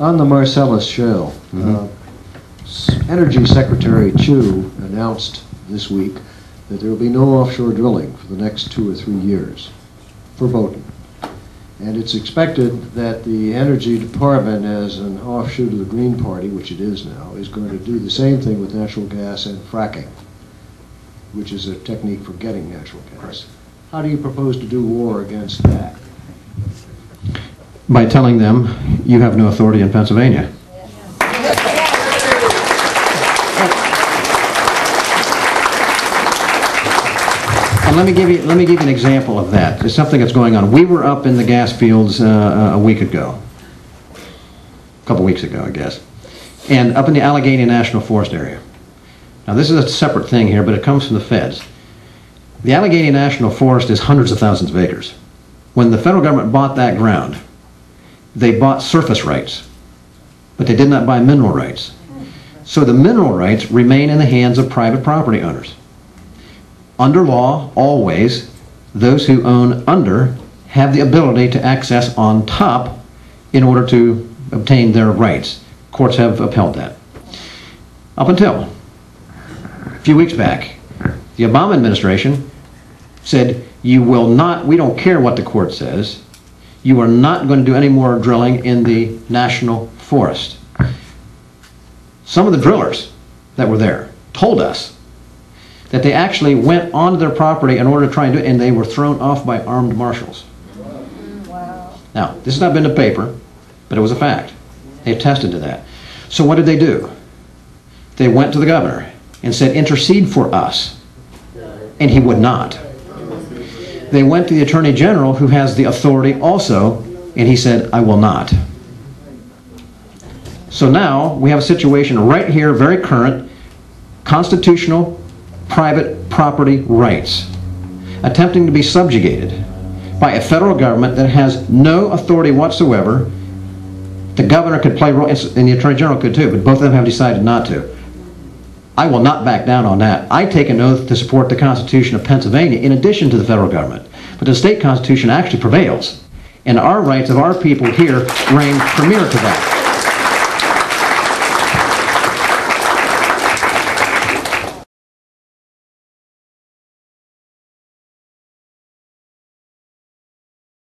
On the Marcellus Shale, Energy Secretary Chu announced this week that there will be no offshore drilling for the next 2 or 3 years for boating. And it's expected that the Energy Department, as an offshoot of the Green Party, which it is now, is going to do the same thing with natural gas and fracking, which is a technique for getting natural gas. How do you propose to do war against that? By telling them, you have no authority in Pennsylvania. And let me give you an example of that. It's something that's going on. We were up in the gas fields a week ago, a couple weeks ago, I guess, and up in the Allegheny National Forest area. Now, this is a separate thing here, but it comes from the feds. The Allegheny National Forest is hundreds of thousands of acres. When the federal government bought that ground, they bought surface rights, but they did not buy mineral rights. So the mineral rights remain in the hands of private property owners. Under law, always, those who own under have the ability to access on top in order to obtain their rights. Courts have upheld that. Up until a few weeks back, the Obama administration said, you will not, we don't care what the court says, you are not going to do any more drilling in the national forest. Some of the drillers that were there told us that they actually went onto their property in order to try and do it, and they were thrown off by armed marshals. Wow. Now, this has not been in the paper, but it was a fact. They attested to that. So what did they do? They went to the governor and said, intercede for us. And he would not. They went to the Attorney General, who has the authority also, and he said, I will not. So now we have a situation right here, very current, constitutional private property rights, attempting to be subjugated by a federal government that has no authority whatsoever. The governor could play a role, and the Attorney General could too, but both of them have decided not to. I will not back down on that. I take an oath to support the Constitution of Pennsylvania in addition to the federal government. But the state constitution actually prevails, and our rights of our people here reign premier to that.